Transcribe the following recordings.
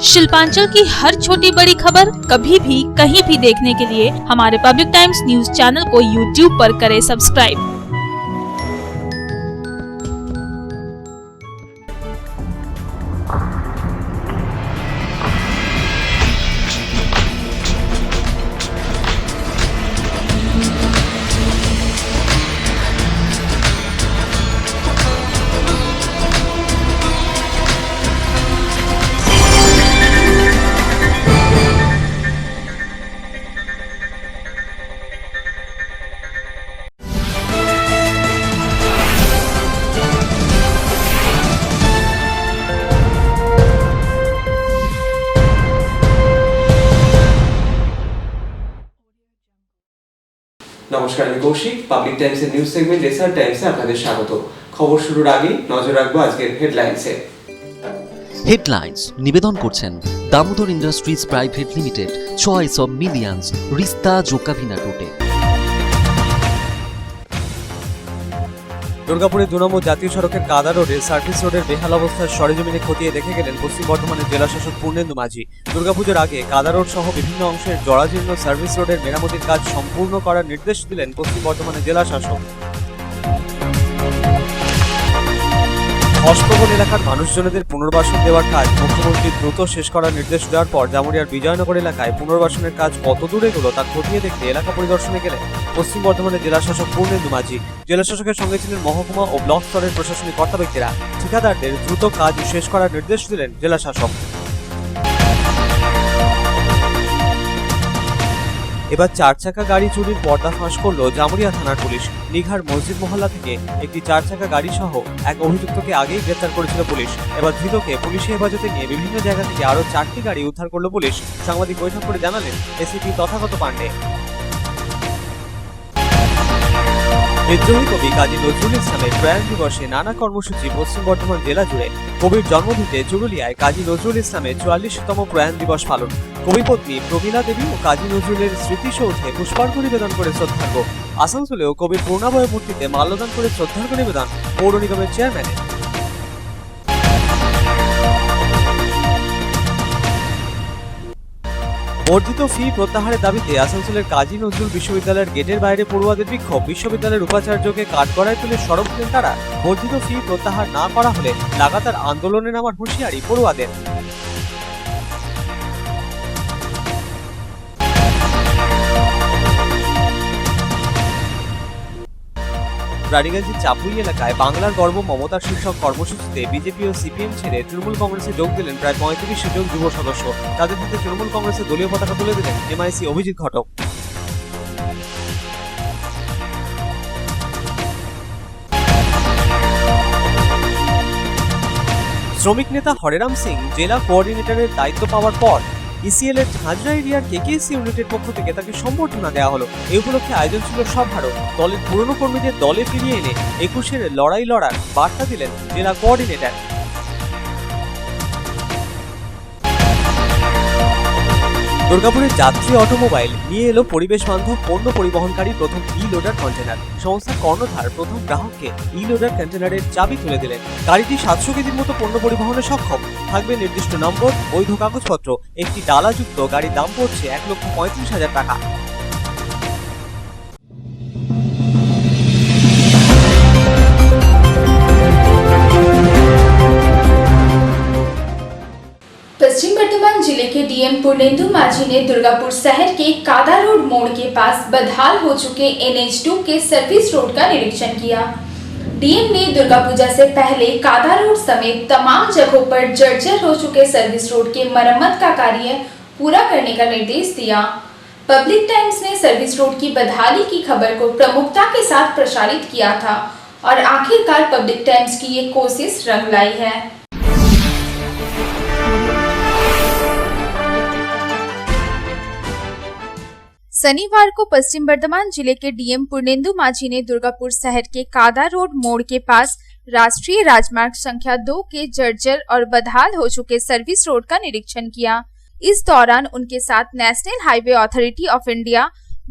शिल्पांचल की हर छोटी बड़ी खबर कभी भी कहीं भी देखने के लिए हमारे पब्लिक टाइम्स न्यूज चैनल को यूट्यूब पर करें सब्सक्राइब। নমস্কার, আমি কৌশিক। পাবলিক টাইমসের নিউজ সেগমেন্ট রেসার টাইমসে আপনাদের স্বাগত। খবর শুরুর আগে নজর রাখবো আজকের হেডলাইনসে। হেডলাইন্স নিবেদন করছেন Damodar industries private limited, choice of millions, রিস্তা জোকাভিনা রুটে। দুর্গাপুরে 2 নম্বর জাতীয় সড়কের কাদা রোডে সার্ভিস রোডের বেহাল অবস্থার সরেজমিনে খতিয়ে দেখে গেলেন পশ্চিম বর্ধমানের জেলা শাসক পূর্ণেন্দু মাঝি। দুর্গাপুজোর আগে কাদা রোড সহ বিভিন্ন অংশের জরাজীর্ণ সার্ভিস রোডের মেরামতির কাজ সম্পূর্ণ করার নির্দেশ দিলেন পশ্চিম বর্ধমানের জেলা শাসক। অষ্টভবন এলাকার মানুষজনদের পুনর্বাসন দেওয়ার কাজ মুখ্যমন্ত্রী দ্রুত শেষ করার নির্দেশ দেওয়ার পর জামুরিয়ার বিজয়নগর এলাকায় পুনর্বাসনের কাজ কত দূরে গেল তা খতিয়ে দেখতে এলাকা পরিদর্শনে গেলেন পশ্চিম বর্ধমানের জেলা শাসক পূর্ণেন্দু মাঝি। জেলা শাসকের সঙ্গে ছিলেন মহকুমা ও ব্লক স্তরের প্রশাসনিক কর্তা ব্যক্তিরা। ঠিকাদারদের দ্রুত কাজ শেষ করার নির্দেশ দিলেন জেলা শাসক। এবার 4 চাকা গাড়ি চুরির পর্দা ফাঁস করল জামুরিয়া থানার পুলিশ। নিঘার মসজিদ মহল্লা থেকে একটি 4 চাকা গাড়ি সহ এক অভিযুক্তকে আগেই গ্রেফতার করেছিল পুলিশ। এবার ধৃতকে পুলিশি হেফাজতে নিয়ে বিভিন্ন জায়গা থেকে আরো 4টি গাড়ি উদ্ধার করল পুলিশ। সাংবাদিক বৈঠক করে জানালেন এসিপি তথাগত পাণ্ডে। বিদ্রোহী কবি কাজী নজরুল ইসলামের প্রয়াণ দিবসে নানা কর্মসূচি পশ্চিম বর্ধমান জেলা জুড়ে। কবির জন্মভিটে চুরুলিয়ায় কাজী নজরুল ইসলামের 44তম প্রয়াণ দিবস পালন। কবিপত্নী প্রমীলা দেবী ও কাজী নজরুলের স্মৃতিসৌধে পুষ্পার্ঘ্য নিবেদন করে শ্রদ্ধার্ঘ্য। আসানসোলেও কবির পূর্ণাবয় মূর্তিতে মাল্যদান করে শ্রদ্ধার্ঘ্য নিবেদন পৌর নিগমের চেয়ারম্যানের। বর্ধিত ফি প্রত্যাহারের দাবিতে আসানসোলের কাজী নজরুল বিশ্ববিদ্যালয়ের গেটের বাইরে পড়ুয়াদের বিক্ষোভ। বিশ্ববিদ্যালয়ের উপাচার্যকে কাঠগড়ায় তুলে সড়ক দিলেন তারা। বর্ধিত ফি প্রত্যাহার না করা হলে লাগাতার আন্দোলনে নামার হুঁশিয়ারি পড়ুয়াদের। রানীগঞ্জের চাপুই এলাকায় বাংলার গর্ব মমতার শীর্ষক কর্মসূচিতে বিজেপি ও সিপিএম ছেড়ে তৃণমূল কংগ্রেসে যোগ দিলেন প্রায় 35 জন যুব সদস্য। তাদের হাতে তৃণমূল কংগ্রেসের দলীয় পতাকা তুলে দিলেন এমআইসি অভিজিৎ ঘটক। শ্রমিক নেতা হরেরাম সিং জেলা কোঅর্ডিনেটরের দায়িত্ব পাওয়ার পর ইসিএল এর ঝাঁঝরা এরিয়ার কেকেএসসি ইউনিটের পক্ষ থেকে তাকে সম্বর্ধনা দেওয়া হলো। এই উপলক্ষে আয়োজন ছিল সভারও। দলের পুরনো কর্মীদের দলে ফিরিয়ে এনে 21-এর লড়াই লড়ার বার্তা দিলেন জেলা কোঅর্ডিনেটর। দুর্গাপুরের যাত্রী অটোমোবাইল নিয়ে এলো পরিবেশ বান্ধব পণ্য পরিবহনকারী প্রথম ই লোডার কন্টেনার। সংস্থার কর্ণধার প্রথম গ্রাহককে ই লোডার কন্টেনারের চাবি তুলে দিলেন। গাড়িটি 700 কেজির মতো পণ্য পরিবহনে সক্ষম। থাকবে নির্দিষ্ট নম্বর, বৈধ কাগজপত্র। একটি ডালাযুক্ত গাড়ির দাম পড়ছে 1,35,000 টাকা। पश्चिम वर्धमान जिले के डीएम पूर्णेन्दु माझी ने दुर्गापुर शहर के कादा रोड मोड़ के पास बदहाल हो चुके NH2 के सर्विस रोड का निरीक्षण किया। डीएम ने दुर्गा पूजा से पहले कादा रोड समेत तमाम जगहों पर जर्जर हो चुके सर्विस रोड के मरम्मत का कार्य पूरा करने का निर्देश दिया। पब्लिक टाइम्स ने सर्विस रोड की बदहाली की खबर को प्रमुखता के साथ प्रसारित किया था और आखिरकार पब्लिक टाइम्स की ये कोशिश रंग लाई है। शनिवार को पश्चिम वर्धमान जिले के डीएम पूर्णेन्दु माझी ने दुर्गापुर शहर के कादा रोड मोड़ के पास राष्ट्रीय राजमार्ग संख्या 2 के जर्जर और बदहाल हो चुके सर्विस रोड का निरीक्षण किया। इस दौरान उनके साथ national highway authority of India,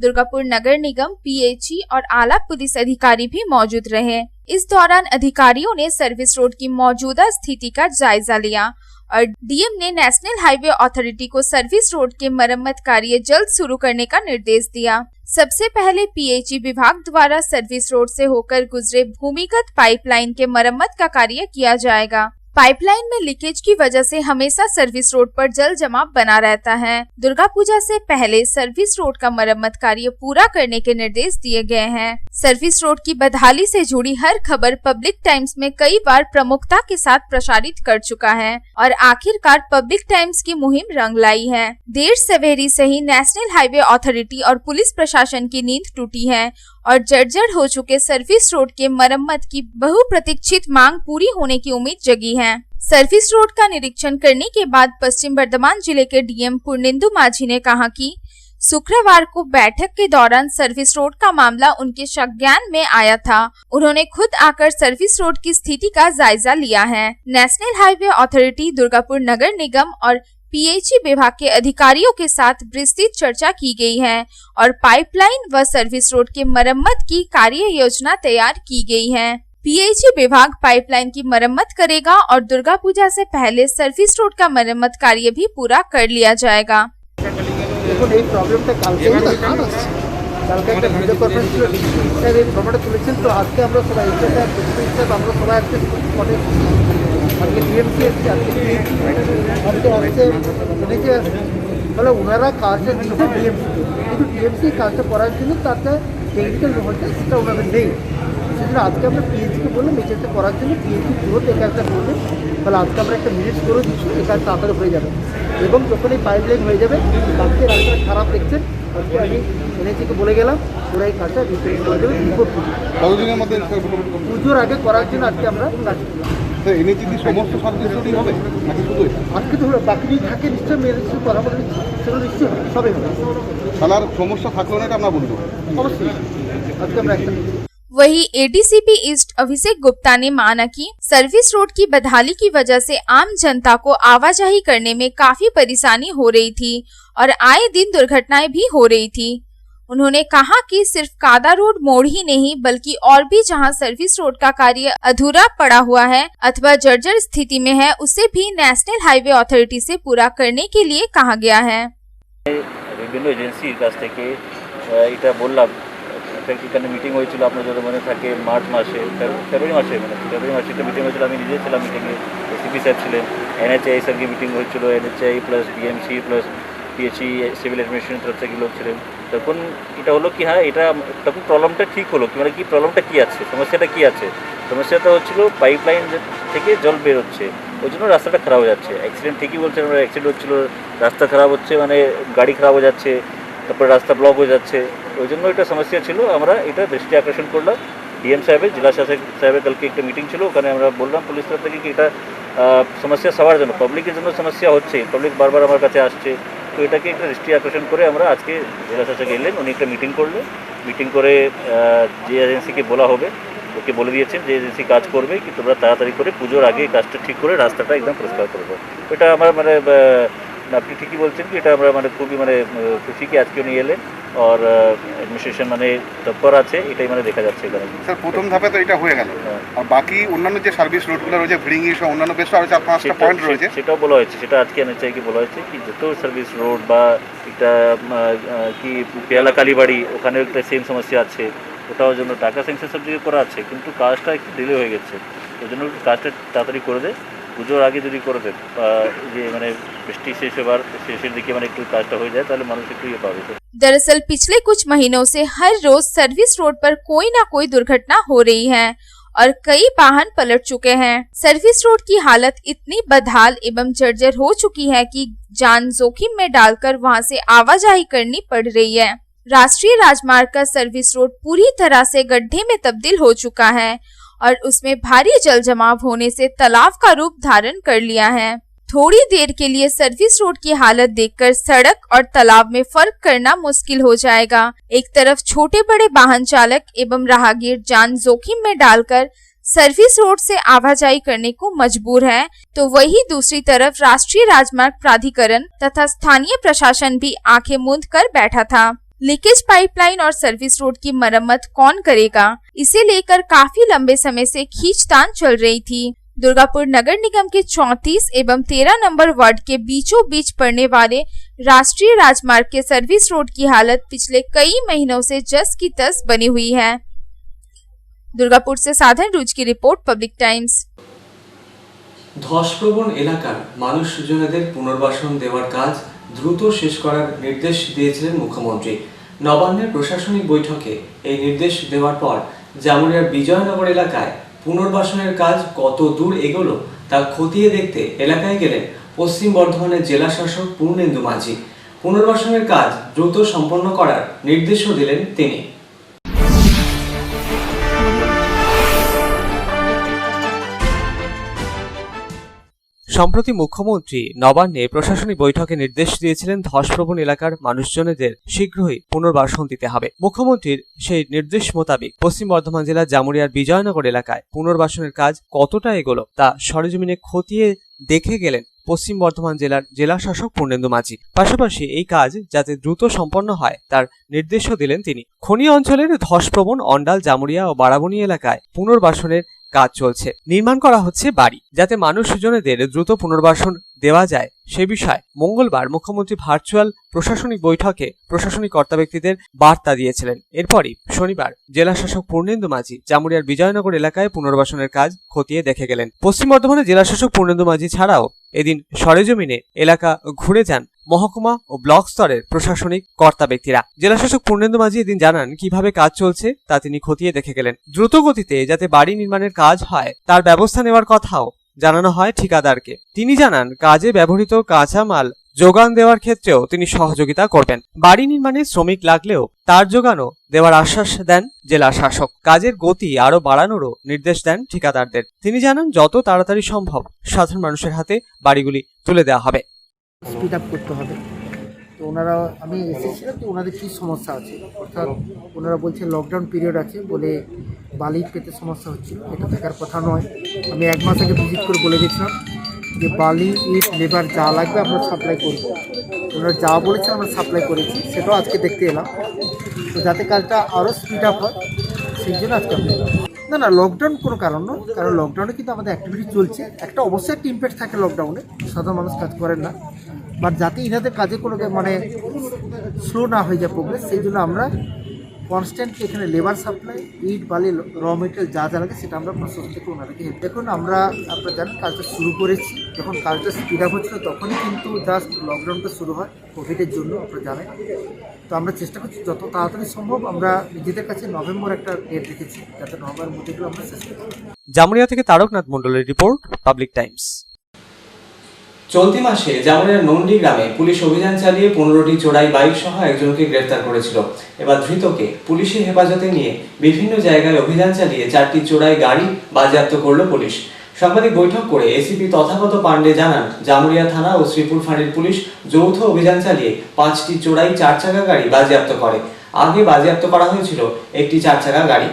Durgapur Nagar Nigam, PHE और आला पुलिस अधिकारी भी मौजूद रहे। इस दौरान अधिकारियों ने सर्विस रोड की मौजूदा स्थिति का जायजा लिया। और डीएम ने नेशनल हाईवे अथॉरिटी को सर्विस रोड के मरम्मत कार्य जल्द शुरू करने का निर्देश दिया। सबसे पहले पीएचई विभाग द्वारा सर्विस रोड से होकर गुजरे भूमिगत पाइपलाइन के मरम्मत का कार्य किया जाएगा। पाइपलाइन में लीकेज की वजह से हमेशा सर्विस रोड पर जल जमाव बना रहता है। दुर्गा पूजा से पहले सर्विस रोड का मरम्मत कार्य पूरा करने के निर्देश दिए गए हैं। सर्विस रोड की बदहाली से जुड़ी हर खबर पब्लिक टाइम्स में कई बार प्रमुखता के साथ प्रसारित कर चुका है और आखिरकार पब्लिक टाइम्स की मुहिम रंग लाई है। देर सवेरी से ही नेशनल हाईवे अथॉरिटी और पुलिस प्रशासन की नींद टूटी है और जर्जर हो चुके सर्विस रोड के मरम्मत की बहुप्रतीक्षित मांग पूरी होने की उम्मीद जगी है। सर्विस रोड का निरीक्षण करने के बाद पश्चिम बर्धमान जिले के डीएम पूर्णेंदु माझी ने कहा कि शुक्रवार को बैठक के दौरान सर्विस रोड का मामला उनके संज्ञान में आया था। उन्होंने खुद आकर सर्विस रोड की स्थिति का जायजा लिया है। नेशनल हाईवे अथॉरिटी, दुर्गापुर नगर निगम और पीएचई विभाग के अधिकारियों के साथ विस्तृत चर्चा की गई है और पाइपलाइन व सर्विस रोड के मरम्मत की कार्य योजना तैयार की गई है। पीएचई विभाग पाइपलाइन की मरम्मत करेगा और दुर्गा पूजा से पहले सर्विस रोड का मरम्मत कार्य भी पूरा कर लिया जाएगा। দেখুন এই প্রবলেমটা কালকে একটা ভিডিও কনফারেন্স ছিল, স্যার এই প্রবলেমটা তুলেছেন। তো আজকে আমরা সবাই এসে স্যার আমরা সবাই আজকে স্পটে আজকে ডিএমসি এসছে, আজকে অফিসে অনেকে আসছে। ফলে ওনারা কাজটা দিচ্ছে ডিএমসি, কিন্তু ডিএমসি কাজটা করার জন্য তাতে টেকনিক্যাল ব্যাপারটা সেটা ওনাদের নেই। সেজন্য আজকে আমরা পিএইচকে বললাম এই কাজটা করার জন্য, পিএইচি পুরো এই কাজটা করবে। তাহলে আজকে আমরা একটা মিনিটস করে দিচ্ছি, এই কাজ তাড়াতাড়ি হয়ে যাবে এবং যখন এই পাইপলাইন হয়ে যাবে, আজকে রাস্তাটা খারাপ দেখছেন, আজকে আমি এনএইচকে বলে গেলাম ওরা এই কাজটা রিপেয়ারিং করে দেবে। কতদিনের মধ্যে পুজোর আগে করার জন্য আজকে আমরা কাজ করলাম। এনএইচি কি সমস্ত সার্ভিস রোডই হবে নাকি শুধু আজকে তো বাকি যদি থাকে নিশ্চয়ই মেরে কথা বলে সেগুলো নিশ্চয়ই হবে, সবই হবে। তাহলে আর সমস্যা থাকলো না এটা আমরা বলবো অবশ্যই আজকে আমরা একটা वहीं एडीसीपी ईस्ट अभिषेक गुप्ता ने माना कि सर्विस रोड की बदहाली की वजह से आम जनता को आवाजाही करने में काफी परेशानी हो रही थी और आए दिन दुर्घटनाएं भी हो रही थी। उन्होंने कहा कि सिर्फ कादा रोड मोड़ ही नहीं बल्कि और भी जहां सर्विस रोड का कार्य अधूरा पड़ा हुआ है अथवा जर्जर स्थिति में है उसे भी नेशनल हाईवे अथॉरिटी से पूरा करने के लिए कहा गया है। বিভিন্ন এজেন্সির কাছ থেকে এটা বললাম, এখানে মিটিং হয়েছিল আপনার যদি মনে থাকে মার্চ মাসে, ফেব্রুয়ারি মাসে একটা মিটিং হয়েছিল। আমি নিজে ছিলাম মিটিংয়ে, এসিপি স্যার ছিলেন, এনএচআই সঙ্গে মিটিং হয়েছিল, NHI plus DMC plus PHE civil administration তরফ থেকে লোক ছিলেন। তখন এটা হলো কি হ্যাঁ এটা তখন প্রবলেমটা ঠিক হলো কি মানে কি প্রবলেমটা কী আছে, সমস্যাটা কী আছে। সমস্যাটা হচ্ছিল পাইপলাইন থেকে জল বের হচ্ছে, ওই জন্য রাস্তাটা খারাপ হয়ে যাচ্ছে। অ্যাক্সিডেন্ট ঠিকই বলছেন, আমরা অ্যাক্সিডেন্ট হচ্ছিলো, রাস্তা খারাপ হচ্ছে মানে গাড়ি খারাপ হয়ে যাচ্ছে, তারপরে রাস্তা ব্লক হয়ে যাচ্ছে, ওই জন্য এটা সমস্যা ছিল। আমরা এটা দৃষ্টি আকর্ষণ করলাম ডিএম সাহেবের, জেলা শাসক সাহেবের কালকে একটা মিটিং ছিল, ওখানে আমরা বললাম পুলিশ তরফ থেকে কি এটা সমস্যা সবার জন্য, পাবলিকের জন্য সমস্যা হচ্ছে, পাবলিক বারবার আমার কাছে আসছে। তো এটাকে একটা দৃষ্টি আকর্ষণ করে আমরা আজকে জেলা শাসক এলেন, উনি একটা মিটিং করলেন। মিটিং করে যে এজেন্সিকে বলা হবে ওকে বলে দিয়েছেন যে এজেন্সি কাজ করবে কি তোমরা তাড়াতাড়ি করে পুজোর আগে কাজটা ঠিক করে রাস্তাটা একদম পরিষ্কার করবো। এটা আমার মানে আপনি ঠিকই বলছেন কি এটা আমরা মানে খুবই মানে খুশি কি আজকে উনি এলেন আর অ্যাডমিনিস্ট্রেশন মানে তৎপর আছে, এটাই মানে দেখা যাচ্ছে এখানে। স্যার প্রথম ধাপে তো এটা হয়ে গেল, আর বাকি অন্যান্য যে সার্ভিস রোডগুলো রয়েছে ভিড়িঙ্গি সহ অন্যান্য বেশ আরও 4-5টা পয়েন্ট রয়েছে, সেটাও বলা হয়েছে। সেটা আজকে এনএচআইকে বলা হয়েছে কি যত সার্ভিস রোড বা একটা কি পেয়ালা কালীবাড়ি ওখানেও একটা সেম সমস্যা আছে, ওটাও জন্য টাকা স্যাংশন সব জায়গায় করা আছে, কিন্তু কাজটা একটু ডিলে হয়ে গেছে। ওই জন্য কাজটা তাড়াতাড়ি করে দেয়, পুজোর আগে যদি করে দেয় যে মানে বৃষ্টি শেষের দিকে মানে একটু কাজটা হয়ে যায় তাহলে মানুষ একটু ইয়ে পাবে। दरअसल पिछले कुछ महीनों से हर रोज सर्विस रोड पर कोई ना कोई दुर्घटना हो रही है और कई वाहन पलट चुके हैं। सर्विस रोड की हालत इतनी बदहाल एवं जर्जर हो चुकी है कि जान जोखिम में डालकर वहां से आवाजाही करनी पड़ रही है। राष्ट्रीय राजमार्ग का सर्विस रोड पूरी तरह से गड्ढे में तब्दील हो चुका है और उसमें भारी जल जमाव होने से तालाब का रूप धारण कर लिया है। थोड़ी देर के लिए सर्विस रोड की हालत देखकर सड़क और तालाब में फर्क करना मुश्किल हो जाएगा। एक तरफ छोटे बड़े वाहन चालक एवं राहगीर जान जोखिम में डालकर सर्विस रोड से आवाजाही करने को मजबूर है, तो वही दूसरी तरफ राष्ट्रीय राजमार्ग प्राधिकरण तथा स्थानीय प्रशासन भी आंखें मूंद कर बैठा था। लीकेज पाइपलाइन और सर्विस रोड की मरम्मत कौन करेगा, इसे लेकर काफी लंबे समय से खींचतान चल रही थी। दुर्गापुर नगर निगम के 34 एवं 13 नंबर वार्ड के बीचों बीच पड़ने वाले राष्ट्रीय राजमार्ग के सर्विस रोड की हालत पिछले कई महीनों से जस की तस बनी हुई है। दुर्गापुर से साधन रूज की रिपोर्ट, पब्लिक टाइम्स। ধসপ্রবণ এলাকার মানুষজনদের পুনর্বাসন দেওয়ার কাজ দ্রুত শেষ করার নির্দেশ দিয়েছিলেন মুখ্যমন্ত্রী। নবান্নের প্রশাসনিক বৈঠকে এই নির্দেশ দেওয়ার পর জামুরিয়ার বিজয়নগর এলাকায় পুনর্বাসনের কাজ কত দূর এগোলো তা খতিয়ে দেখতে এলাকায় গেলেন পশ্চিম বর্ধমানের জেলা শাসক পূর্ণেন্দু মাঝি। পুনর্বাসনের কাজ দ্রুত সম্পন্ন করার নির্দেশও দিলেন তিনি। সম্প্রতি মুখ্যমন্ত্রী নবান্নে প্রশাসনিক বৈঠকে নির্দেশ দিয়েছিলেন ধসপ্রবণ এলাকার মানুষজনদের শীঘ্রই পুনর্বাসন দিতে হবে। মুখ্যমন্ত্রীর সেই নির্দেশ মোতাবেক পশ্চিম বর্ধমান জেলার জামুরিয়ার বিজয়নগর এলাকায় পুনর্বাসনের কাজ কতটা এগোলো তা সরেজমিনে খতিয়ে দেখে গেলেন পশ্চিম বর্ধমান জেলার জেলা শাসক পূর্ণেন্দু মাঝি। পাশাপাশি এই কাজ যাতে দ্রুত সম্পন্ন হয় তার নির্দেশও দিলেন তিনি। খনি অঞ্চলের ধসপ্রবণ অন্ডাল, জামুরিয়া ও বারাবণী এলাকায় পুনর্বাসনের কাজ চলছে। নির্মাণ করা হচ্ছে বাড়ি, যাতে মানুষজনদের দ্রুত পুনর্বাসন দেওয়া যায় সে বিষয়ে মঙ্গলবার মুখ্যমন্ত্রী ভার্চুয়াল প্রশাসনিক বৈঠকে প্রশাসনিক কর্তা ব্যক্তিদের বার্তা দিয়েছিলেন। এরপরই শনিবার জেলা শাসক পূর্ণেন্দু মাঝি জামুরিয়ার বিজয়নগর এলাকায় পুনর্বাসনের কাজ খতিয়ে দেখে গেলেন। পশ্চিম বর্ধমানের জেলা শাসক পূর্ণেন্দু মাঝি ছাড়াও এদিন সরেজমিনে এলাকা ঘুরে যান মহকুমা ও ব্লক স্তরের প্রশাসনিক কর্তা ব্যক্তিরা। জেলাশাসক পূর্ণেন্দু মাঝি এদিন জানান কিভাবে কাজ চলছে তা তিনি খতিয়ে দেখে গেলেন। দ্রুত গতিতে যাতে বাড়ি নির্মাণের কাজ হয় তার ব্যবস্থা নেওয়ার কথাও জানানো হয় ঠিকাদারকে। তিনি জানান কাজে ব্যবহৃত কাঁচামাল যোগান দেওয়ার ক্ষেত্রেও তিনি সহযোগিতা করবেন। বাড়ি নির্মাণে শ্রমিক লাগলেও তার যোগানও দেওয়ার আশ্বাস দেন জেলা শাসক। কাজের গতি আরো বাড়ানোরও নির্দেশ দেন ঠিকাদারদের। তিনি জানান যত তাড়াতাড়ি সম্ভব সাধারণ মানুষের হাতে বাড়িগুলি তুলে দেওয়া হবে। স্পিড আপ করতে হবে। তো ওনারা, আমি এসেছিলাম তো ওনাদের কী সমস্যা আছে, অর্থাৎ ওনারা বলছে লকডাউন পিরিয়ড আছে বলে বালি পেতে সমস্যা হচ্ছিল। এটা থাকার কথা নয়। আমি 1 মাস আগে ভিজিট করে বলে গেছিলাম যে বালি, ইট, লেবার যা লাগবে আমরা সাপ্লাই করব। ওনারা যা বলেছেন আমরা সাপ্লাই করেছি, সেটাও আজকে দেখতে এলাম। তো যাতে কাজটা আরও স্পিড আপ হয় সেই জন্য আজকে আমরা না লকডাউন কোনো কারণ নয়, কারণ লকডাউনে কিন্তু আমাদের অ্যাক্টিভিটি চলছে। একটা অবশ্যই একটা ইম্প্যাক্ট থাকে লকডাউনে, সাধারণ মানুষ কাজ করেন না, বাট যাতে ইনাদের কাজে কোনো মানে স্লো না হয়ে যায় প্রোগ্রেস, সেই জন্য আমরা কনস্ট্যান্টলি এখানে লেবার সাপ্লাই, ইট, বালি, র মেটেরিয়াল যা যা লাগে সেটা আমরা প্রসেস থেকে ওনাদেরকে হেল্প। দেখুন আমরা, আপনারা জানেন কাজটা শুরু করেছি, যখন কাজটা স্পিড আপ হচ্ছিল তখনই কিন্তু জাস্ট লকডাউনটা শুরু হয় কোভিডের জন্য, আপনারা জানেন। তো আমরা চেষ্টা করছি যত তাড়াতাড়ি সম্ভব, আমরা নিজেদের কাছে নভেম্বর একটা ডেট রেখেছি যাতে নভেম্বরের মধ্যেগুলো আমরা শেষ করি। জামুরিয়া থেকে তারকনাথ মণ্ডলের রিপোর্ট, পাবলিক টাইমস। চলতি মাসে জামুরিয়ার নন্ডি গ্রামে পুলিশ অভিযান চালিয়ে 15টি চোরাই বাইক সহ একজনকে গ্রেফতার করেছিল। এবার ধৃতকে পুলিশের হেফাজতে নিয়ে বিভিন্ন জায়গায় অভিযান চালিয়ে 4টি চোরাই গাড়ি বাজেয়াপ্ত করল পুলিশ। সাংবাদিক বৈঠক করে এসিপি তথাগত পাণ্ডে জানান জামুরিয়া থানা ও শ্রীপুর ফাঁড়ির পুলিশ যৌথ অভিযান চালিয়ে 5টি চোরাই 4 চাকা গাড়ি বাজেয়াপ্ত করে। আগে বাজেয়াপ্ত করা হয়েছিল একটি 4 চাকা গাড়ি।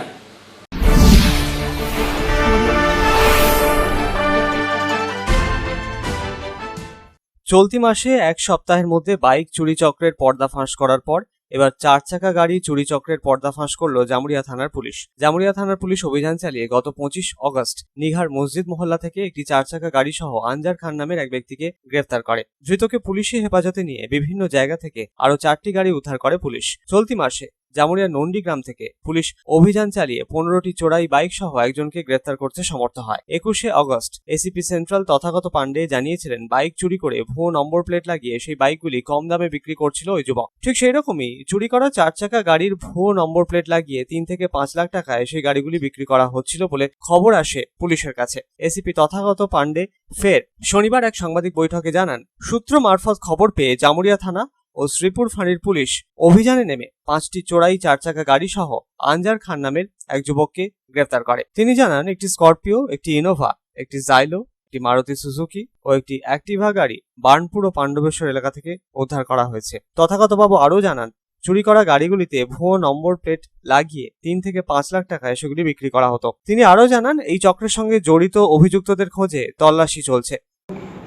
চলতি মাসে 1 সপ্তাহের মধ্যে বাইক চুরি চক্রের পর্দাফাঁস করার পর এবার 4 চাকা গাড়ি চুরি চক্রের পর্দাফাঁস করল জামুরিয়া থানার পুলিশ। জামুরিয়া থানার পুলিশ অভিযান চালিয়ে গত 25 অগস্ট নিঘার মসজিদ মহল্লা থেকে একটি 4 চাকা গাড়ি সহ আনজার খান নামের এক ব্যক্তিকে গ্রেফতার করে। ধৃতকে পুলিশের হেফাজতে নিয়ে বিভিন্ন জায়গা থেকে আরো 4টি গাড়ি উদ্ধার করে পুলিশ। চলতি মাসে জামুরিয়া নন্ডি গ্রাম থেকে পুলিশ অভিযান চালিয়ে 15টি চোরাই বাইক সহ একজনকে গ্রেফতার করতে সমর্থ হয়। 21 August ACP central Tathagata Pandey জানিয়েছিলেন বাইক চুরি করে ভুয়ো নম্বর প্লেট লাগিয়ে সেই বাইকগুলি কম দামে বিক্রি করছিল ওই যুবক। ঠিক সেই রকমই চুরি করা 4 চাকা গাড়ির ভুয়ো নম্বর প্লেট লাগিয়ে 3 থেকে 5 লাখ টাকায় সেই গাড়িগুলি বিক্রি করা হচ্ছিল বলে খবর আসে পুলিশের কাছে। এসিপি তথাগত পাণ্ডে ফের শনিবার এক সাংবাদিক বৈঠকে জানান, সূত্র মারফত খবর পেয়ে জামুরিয়া থানা ও শ্রীপুর ফাঁড়ির পুলিশ অভিযানে নেমে 5টি চোরাই 4 চাকা গাড়ি সহ আনজার খান নামের এক যুবককে গ্রেফতার করে। তিনি জানান একটি স্করপিও, একটি ইনোভা, একটি জাইলো, একটি মারুতি সুজুকি ও একটি অ্যাক্টিভা গাড়ি বার্নপুর ও পাণ্ডবেশ্বর এলাকা থেকে উদ্ধার করা হয়েছে। তথাগতবাবু আরও জানান চুরি করা গাড়িগুলিতে ভুয়ো নম্বর প্লেট লাগিয়ে 3 থেকে 5 লাখ টাকায় সেগুলি বিক্রি করা হতো। তিনি আরও জানান এই চক্রের সঙ্গে জড়িত অভিযুক্তদের খোঁজে তল্লাশি চলছে।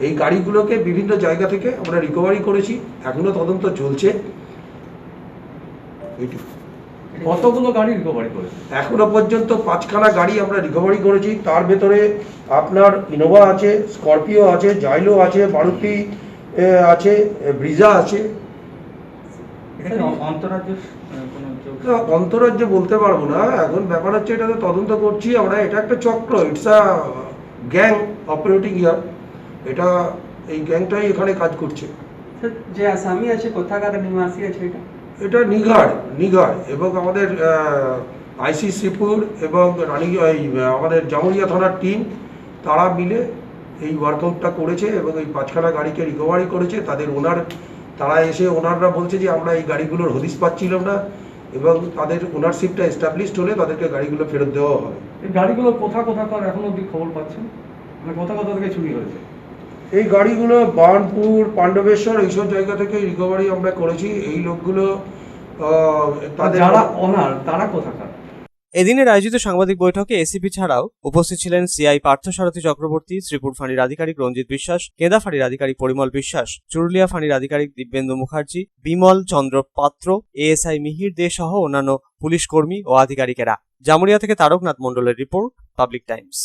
এই গাড়িগুলোকে বিভিন্ন জায়গা থেকে আমরা রিকভারি করেছি, এখনো তদন্ত চলছে। কতগুলো গাড়ি রিকভারি করেছে? এখনো পর্যন্ত 5খানা গাড়ি আমরা রিকভারি করেছি। তার ভেতরে আপনার ইনোভা আছে, স্করপিও আছে, জাইলো আছে, মারুতি আছে, ব্রিজা আছে। অন্তরাজ্য বলতে পারবো না, এখন ব্যাপার হচ্ছে এটা তো তদন্ত করছি আমরা। এটা একটা চক্র, ইটস আ গ্যাং অপারেটিং ইয়ার। এটা এই গ্যাংটাই এখানে কাজ করছে। যে আসামি আছে কোথাকার নিবাসী আছে এটা? এটা নিগার এবং আমাদের আইসি শ্রীপুর এবং আমাদের জামুরিয়া থানার টিম তারা মিলে এই ওয়ার্কআউটটা করেছে এবং এই 5খানা গাড়িকে রিকভারি করেছে। তাদের তারা এসে ওনাররা বলছে যে আমরা এই গাড়িগুলোর হদিশ পাচ্ছিলাম না এবং তাদের ওনারশিপটা এস্টাবলিশড হলে তাদেরকে গাড়িগুলো ফেরত দেওয়া হবে। এই গাড়িগুলো কোথাকার এখনো অবধি খবর পাচ্ছেন? মানে কোথা থেকে চুরি হয়েছে? এই গাড়িগুলো বার্নপুর, পাণ্ডবেশ্বর এইসব জায়গা থেকে রিকভারি আমরা করেছি। এই লোকগুলো তাদের যারা ওনার তারা কোথাকার? এদিনের আয়োজিত সাংবাদিক বৈঠকে এসিপি ছাড়াও উপস্থিত ছিলেন সিআই পার্থসারথী চক্রবর্তী, শ্রীপুর ফাঁড়ির আধিকারিক রঞ্জিত বিশ্বাস, কেদা ফাঁড়ির আধিকারিক পরিমল বিশ্বাস, চুরুলিয়া ফাঁড়ির আধিকারিক দিব্যেন্দু মুখার্জি, বিমল চন্দ্র পাত্র, এএসআই মিহির দে সহ অন্যান্য পুলিশ কর্মী ও আধিকারিকেরা। জামুরিয়া থেকে তারকনাথ মণ্ডলের রিপোর্ট, পাবলিক টাইমস।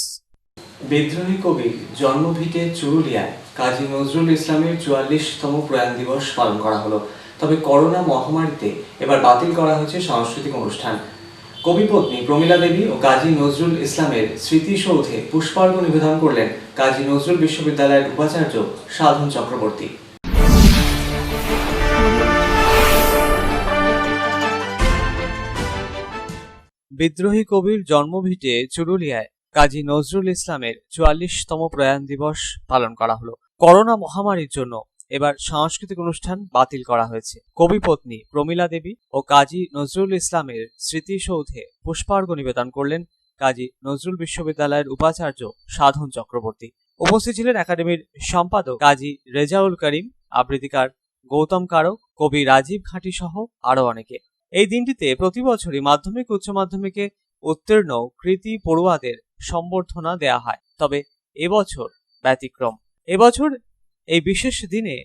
বিদ্রোহী কবির জন্মভিটে চুরুলিয়ায় কাজী নজরুল ইসলামের 44তম প্রয়াণ দিবস পালন করা হলো। তবে করোনা মহামারীতে এবার বাতিল করা হয়েছে সাংস্কৃতিক অনুষ্ঠান। কবিপত্নী প্রমীলা দেবী ও কাজী নজরুল ইসলামের স্মৃতিসৌধে পুষ্পার্ঘ্য নিবেদন করলেন কাজী নজরুল বিশ্ববিদ্যালয়ের উপাচার্য সাধন চক্রবর্তী। বিদ্রোহী কবির জন্মভিটে চুরুলিয়ায় কাজী নজরুল ইসলামের 44তম প্রয়াণ দিবস পালন করা হলো। করোনা মহামারীর জন্য এবার সাংস্কৃতিক অনুষ্ঠান বাতিল করা হয়েছে। কবিপত্নী প্রমীলা দেবী ও কাজী নজরুল ইসলামের স্মৃতিসৌধে পুষ্পার্ঘ্য নিবেদন করলেন কাজী নজরুল বিশ্ববিদ্যালয়ের উপাচার্য সাধন চক্রবর্তী। উপস্থিত ছিলেন একাডেমির সম্পাদক কাজী রেজাউল করিম, আবৃত্তিকার গৌতম কারক, কবি রাজীব ঘাটি সহ আরো অনেকে। এই দিনটিতে প্রতি বছরই মাধ্যমিক উচ্চ মাধ্যমিকে উত্তীর্ণ কৃতি পড়ুয়াদের সম্বর্ধনা দেয়া হয়, তবে এবছর ব্যতিক্রম। এবছর এই বিশেষ দিনে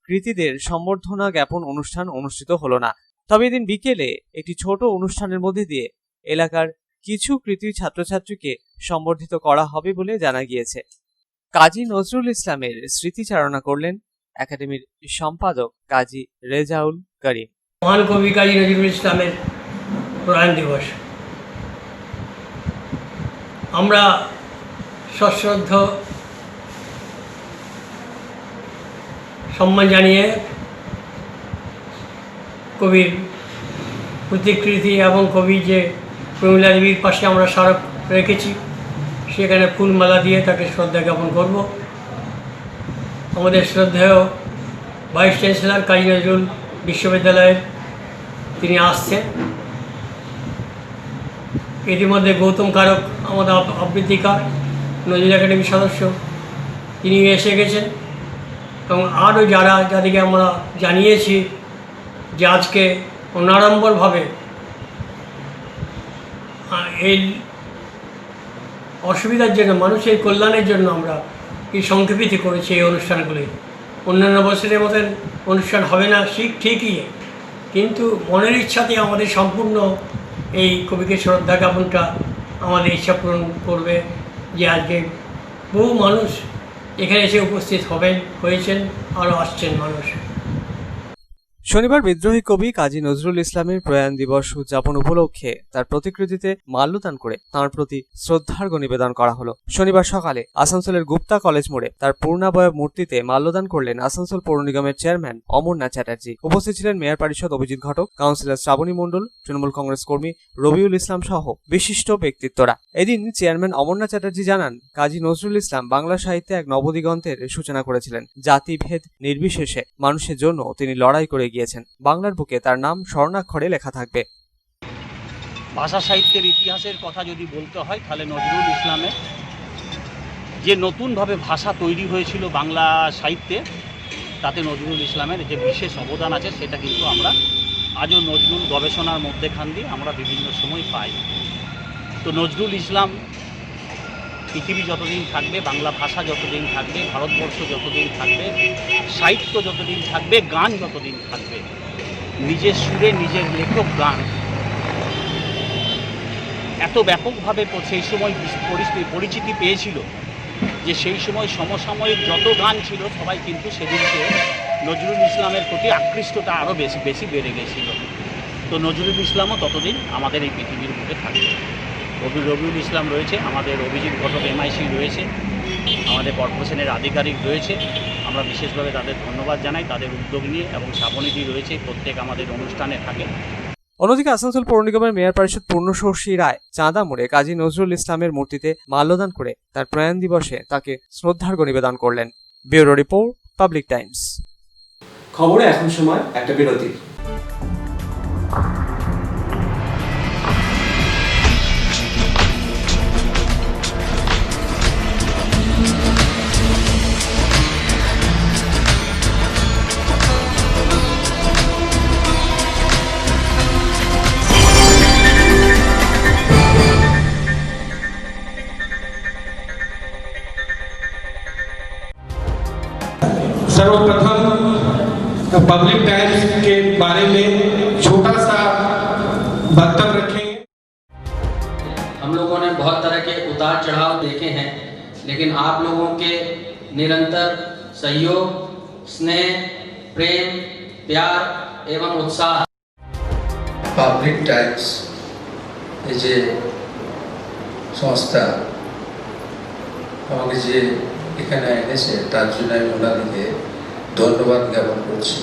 কৃতীদের সম্বর্ধনা জ্ঞাপন অনুষ্ঠান অনুষ্ঠিত হলো না। তবে এদিন বিকেলে একটি ছোট অনুষ্ঠানের মধ্যে দিয়ে এলাকার কিছু কৃতী ছাত্রছাত্রীকে সম্বর্ধিত করা হবে বলে জানা গিয়েছে। কাজী নজরুল ইসলামের স্মৃতিচারণা করলেন একাডেমির সম্পাদক কাজী রেজাউল করিম। মহান কবি কাজী নজরুল ইসলামের প্রয়াণ দিবস আমরা সশ্রদ্ধ সম্মান জানিয়ে কবির প্রতিকৃতি এবং কবি যে প্রমীলা দেবীর পাশে আমরা স্মারক রেখেছি সেখানে ফুলমালা দিয়ে তাকে শ্রদ্ধা জ্ঞাপন করব। আমাদের শ্রদ্ধেয় ভাইস চ্যান্সেলর কাজী নজরুল বিশ্ববিদ্যালয়ের তিনি আসছেন। ইতিমধ্যে গৌতম কারক আমাদের আবৃত্তিকার, নজরুল একাডেমির সদস্য, তিনি এসে গেছেন এবং আরও যাদেরকে আমরা জানিয়েছি যে আজকে অনাড়ম্বরভাবে এই অসুবিধার জন্য, মানুষের কল্যাণের জন্য আমরা এই সংক্ষেপিত করেছি এই অনুষ্ঠানগুলি। অন্যান্য বছরের মতন অনুষ্ঠান হবে না ঠিকই, কিন্তু মনের ইচ্ছাতে আমাদের সম্পূর্ণ এই কবিকে শ্রদ্ধা জ্ঞাপনটা আমাদের ইচ্ছা পূরণ করবে যে আজকে বহু মানুষ এখানে এসে উপস্থিত হয়েছেন, আরও আসছেন মানুষ। শনিবার বিদ্রোহী কবি কাজী নজরুল ইসলামের প্রয়াণ দিবস উদযাপন উপলক্ষে তার প্রতিকৃতিতে মাল্যদান করে তাঁর প্রতি শ্রদ্ধার্ঘ্য নিবেদন করা হলো। শনিবার সকালে আসানসোলের গুপ্তা কলেজ মোড়ে তার পূর্ণাবয়ব মূর্তিতে মাল্যদান করলেন আসানসোল পৌর নিগমের চেয়ারম্যান অমরনাথ চ্যাটার্জি। উপস্থিত ছিলেন মেয়র পরিষদ অভিজিৎ ঘটক, কাউন্সিলর শ্রাবণী মণ্ডল, তৃণমূল কংগ্রেস কর্মী রবিউল ইসলাম সহ বিশিষ্ট ব্যক্তিত্বরা। এদিন চেয়ারম্যান অমরনাথ চ্যাটার্জি জানান, কাজী নজরুল ইসলাম বাংলা সাহিত্যে এক নবদিগন্তের সূচনা করেছিলেন। জাতিভেদ নির্বিশেষে মানুষের জন্য তিনি লড়াই করে গিয়েছেন। বাংলার বুকে তার নাম স্বর্ণাক্ষরে লেখা থাকবে। ভাষা সাহিত্যের ইতিহাসের কথা যদি বলতে হয় তাহলে নজরুল ইসলামের যে নতুনভাবে ভাষা তৈরি হয়েছিল বাংলা সাহিত্যে, তাতে নজরুল ইসলামের যে বিশেষ অবদান আছে সেটা কিন্তু আমরা আজও নজরুল গবেষণার মধ্যেখান দিয়ে আমরা বিভিন্ন সময় পাই। তো নজরুল ইসলাম পৃথিবী যতদিন থাকবে, বাংলা ভাষা যতদিন থাকবে, ভারতবর্ষ যতদিন থাকবে, সাহিত্য যতদিন থাকবে, গান যতদিন থাকবে, নিজের সুরে নিজের লেখক গান এত ব্যাপকভাবে সেই সময় পরিচিতি পেয়েছিল যে সেই সময় সমসাময়িক যত গান ছিল সবাই কিন্তু সেদিনকে নজরুল ইসলামের প্রতি আকৃষ্টটা আরও বেশি বেড়ে গেছিল। তো নজরুল ইসলামও ততদিন আমাদের এই পৃথিবীর বুকে থাকবে। রবিউল ইসলাম রয়েছে, আমাদের অভিজিৎ ঘটক এমআইসি রয়েছে, আমাদের কর্পোরেশনের আধিকারিক রয়েছে। আমরা বিশেষভাবে তাদের ধন্যবাদ জানাই তাদের উদ্যোগ নিয়ে, এবং শ্রাবণীজি রয়েছে, প্রত্যেক আমাদের অনুষ্ঠানে থাকে। অন্যদিকে আসানসোল পৌর নিগমের মেয়র পরিষদ পূর্ণশশী রায় চাঁদা মোড়ে কাজী নজরুল ইসলামের মূর্তিতে মাল্যদান করে তার প্রয়াণ দিবসে তাকে শ্রদ্ধার্ঘ্য নিবেদন করলেন। Bureau report, public Times. খবরে এখন সময় একটা বিরতির। सर्वप्रथम पब्लिक टाइम्स के बारे में छोटा सा वक्तव्य रखेंगे। हम लोगों ने बहुत तरह के उतार चढ़ाव देखे हैं, लेकिन आप लोगों के निरंतर सहयोग, स्नेह, प्रेम, प्यार एवं उत्साह পাবলিক টাইমস এই যে সংস্থা আমাকে যে এখানে এনেছে তার জন্য আমি ওনাদেরকে ধন্যবাদ জ্ঞাপন করছি,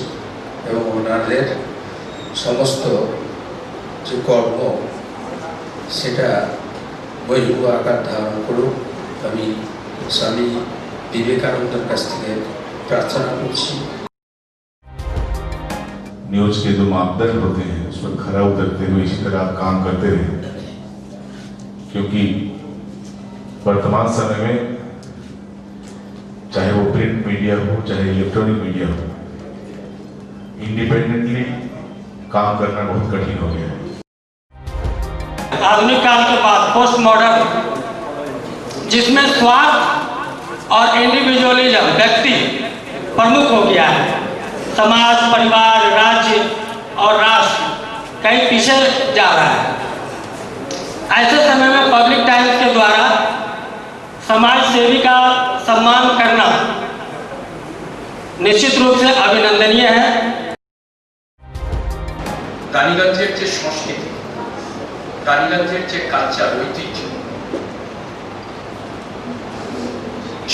এবং ওনাদের সমস্ত যে কর্ম সেটা বহির্ভূত আকার ধারণ করুক আমি স্বামী বিবেকানন্দের কাছ থেকে प्रार्थना করছি। न्यूज के जो मापदंड होते हैं उस पर खरा उतरते हुए इसी तरह आप काम करते रहे, क्योंकि वर्तमान समय में चाहे वो प्रिंट मीडिया हो चाहे इलेक्ट्रॉनिक मीडिया हो, इंडिपेंडेंटली काम करना बहुत कठिन हो गया है। आधुनिक काल के बाद पोस्ट मॉडर्न, जिसमें स्वार्थ और इंडिविजुअलिज्म व्यक्ति प्रमुख हो गया है, समाज, परिवार, राज्य और राष्ट्र कहीं पीछे जा रहा है। ऐसे समय में पब्लिक टाइम्स के द्वारा समाज सेवी का सम्मान करना निश्चित रूप से अभिनंदनीय है। রানীগঞ্জের যে সংস্কৃতি, রানীগঞ্জের যে কালচার, ঐতিহ্য,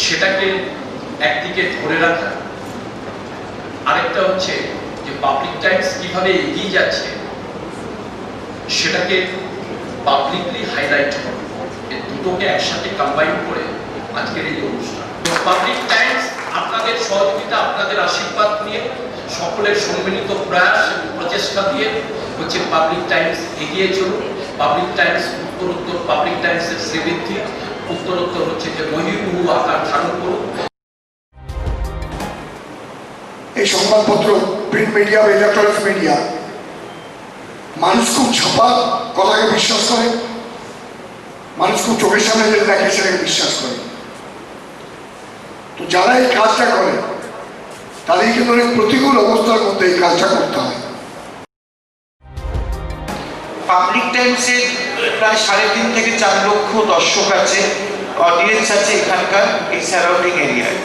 সেটাকে একদিকে ধরে রাখা, আরেকটা হচ্ছে যে পাবলিক টাইমস কিভাবে এগিয়ে যাচ্ছে সেটাকে পাবলিকলি হাইলাইট করা, এই দুটোকে একসাথে কম্বাইন করে আজকের এই অনুষ্ঠান। পাবলিক টাইমস আপনাদের সহযোগিতা, আপনাদের আশীর্বাদ নিয়ে, সকলের সম্মিলিত প্রয়াস এবং প্রচেষ্টা দিয়ে হচ্ছে পাবলিক টাইমস এগিয়ে চলুন। পাবলিক টাইমস উত্তরোত্তর, পাবলিক টাইমসের শ্রীবৃদ্ধি উত্তরোত্তর হচ্ছে যে বহির্ভূ আকার ধারণ করুন। এই সংবাদপত্র, প্রিন্ট মিডিয়া বা ইলেকট্রনিক্স মিডিয়া, মানুষ খুব ছাপা কথাকে বিশ্বাস করে, মানুষ খুব চোখের সামনে যেটা দেখে সেটাকে বিশ্বাস করে। তো যারা এই কাজটা করে তাদের কিন্তু অনেক প্রতিকূল অবস্থার মধ্যে এই কাজটা করতে হয়। পাবলিক টাইমসের প্রায় 3.5 থেকে 4 লক্ষ দর্শক আছে, অডিয়েন্স আছে এখানকার এই সারাউন্ডিং এরিয়ায়।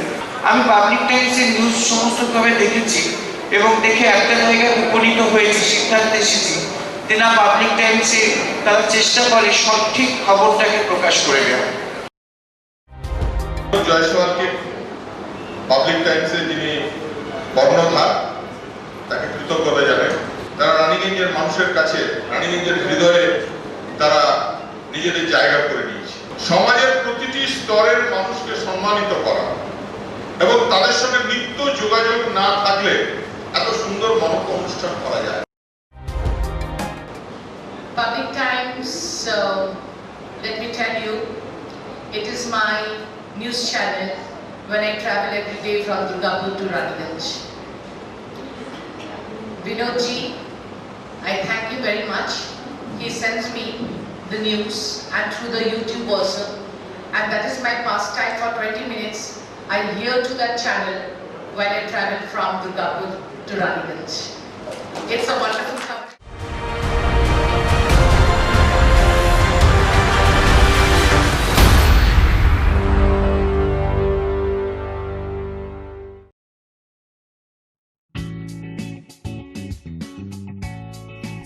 আমি পাবলিক টাইমসের নিউজ সমস্তভাবে দেখেছি এবং দেখে একটা জায়গায় উপনীত হয়েছি, সিদ্ধান্তে এসেছি যে না, পাবলিক টাইমসে তারা চেষ্টা করে সঠিক খবরটাকে প্রকাশ করে দেওয়া। জয়সওয়ালকে পাবলিক টাইমসে যিনি কর্ণধার, তাকে কৃতজ্ঞতা জানাই। তারা রানীগঞ্জের মানুষের কাছে, রানীগঞ্জের হৃদয়ে তারা নিজেদের জায়গা করে নিয়েছে। সমাজের প্রতিটি স্তরের মানুষকে সম্মানিত করা এবং তাদের সঙ্গে নিত্য যোগাযোগ না থাকলে এত সুন্দর মনজ্ঞ অনুষ্ঠান করা যায়। Public Times, let me tell you, it is my news channel when I travel every day from Durgapur to Raniganj. Vinodji, I thank you very much. He sends me the news and through the YouTube also, and that is my pastime for 20 minutes. I hear to that channel when I travel from Durgapur to Raniganj. It's a wonderful company.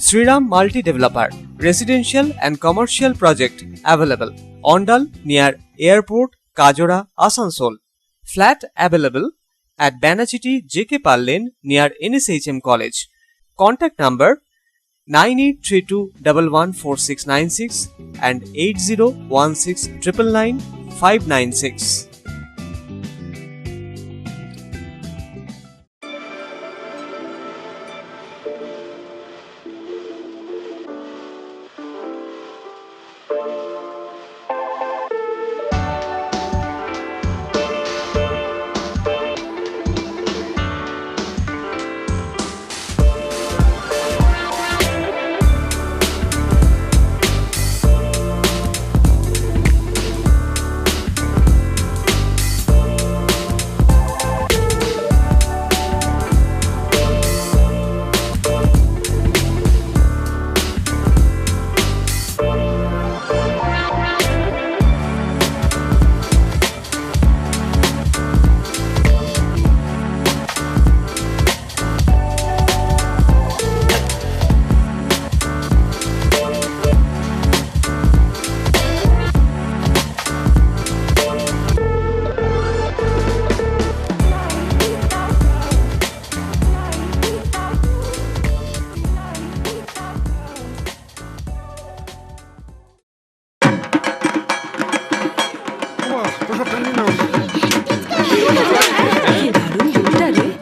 Sriram Multi Developer, residential and commercial project available. Ondal near Airport, Kajora, Asansol. Flat available at Banachiti JK Pal Lane near NSHM College. Contact number 9832114696 and 8016999596.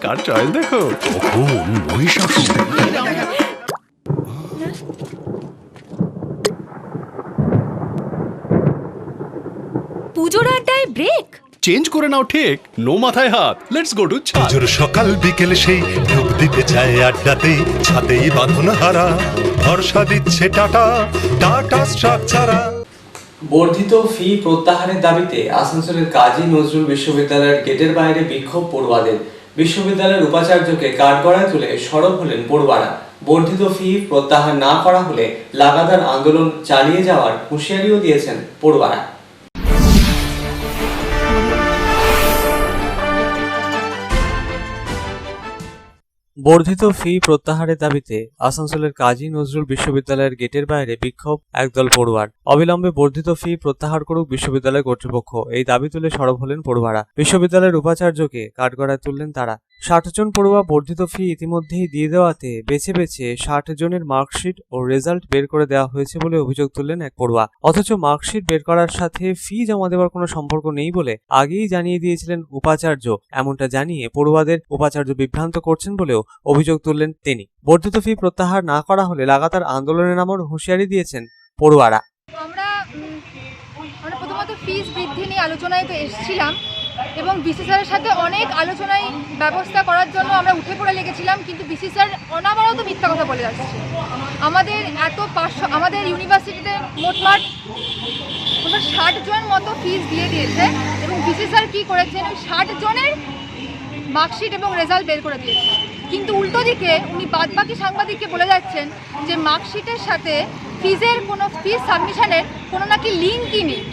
Car choice দেখো মহিষাসুর। পুজোর আড্ডায় break change করে নাও ঠিক, no মাথায় হাত। Let's go to ছাদ। পুজোর সকাল বিকেল সেই ডুব দিতে চায় আড্ডাতেই, ছাদেই বাঁধন হারা ভরসা দিচ্ছে টাটা, টাটা স্ট্রাকচারা। বর্ধিত ফি প্রত্যাহারের দাবিতে আসানসোলের কাজী নজরুল বিশ্ববিদ্যালয়ের গেটের বাইরে বিক্ষোভ পড়ুয়াদের। বিশ্ববিদ্যালয়ের উপাচার্যকে কাঠগড়ায় তুলে সরব হলেন পড়ুয়ারা। বর্ধিত ফি প্রত্যাহার না করা হলে লাগাতার আন্দোলন চালিয়ে যাওয়ার হুঁশিয়ারিও দিয়েছেন পড়ুয়ারা। বর্ধিত ফি প্রত্যাহারের দাবিতে আসানসোলের কাজী নজরুল বিশ্ববিদ্যালয়ের গেটের বাইরে বিক্ষোভ একদল পড়ুয়ার। অবিলম্বে বর্ধিত ফি প্রত্যাহার করুক বিশ্ববিদ্যালয় কর্তৃপক্ষ, এই দাবি তুলে সরব হলেন পড়ুয়ারা। বিশ্ববিদ্যালয়ের উপাচার্যকে কাঠগড়ায় তুললেন তারা। 60 জন পড়ুয়া বর্ধিত ফি ইতিমধ্যেই দিয়ে দেওয়াতে বেছে বেছে 60 জনের মার্কশিট ও রেজাল্ট বের করে দেওয়া হয়েছে বলে অভিযোগ তুললেন এক পড়ুয়া। অথচ মার্কশিট বের করার সাথে ফি জমা দেওয়ার কোনো সম্পর্ক নেই বলে আগেই জানিয়ে দিয়েছিলেন উপাচার্য। এমনটা জানিয়ে পড়ুয়াদের উপাচার্য বিভ্রান্ত করছেন বলেও অভিযোগ তুললেন তিনি। বর্ধিত ফি প্রত্যাহার না করা হলে লাগাতার আন্দোলনের নামও হুঁশিয়ারি দিয়েছেন পড়ুয়ারা। আমরা প্রথমত ফিস বৃদ্ধি নিয়ে আলোচনায় তো এসেছিলাম এবং বিসি স্যারের সাথে অনেক আলোচনায় ব্যবস্থা করার জন্য আমরা উঠে পড়ে লেগেছিলাম, কিন্তু বিসি স্যার অনাবরত মিথ্যা কথা বলে যাচ্ছে। আমাদের আমাদের ইউনিভার্সিটিতে মোটমাট 60 জন মতো ফিস দিয়ে দিয়েছে এবং বিসি স্যার কী করেছেন, ওই 60 জনের মার্কশিট এবং রেজাল্ট বের করে দিয়েছে। কিন্তু উল্টো দিকে উনি বাদবাকি সাংবাদিককে বলে যাচ্ছেন যে মার্কশিটের সাথে ফিজের কোনো ফিজ সাবমিশনের কোনো নাকি লিঙ্কই নেই,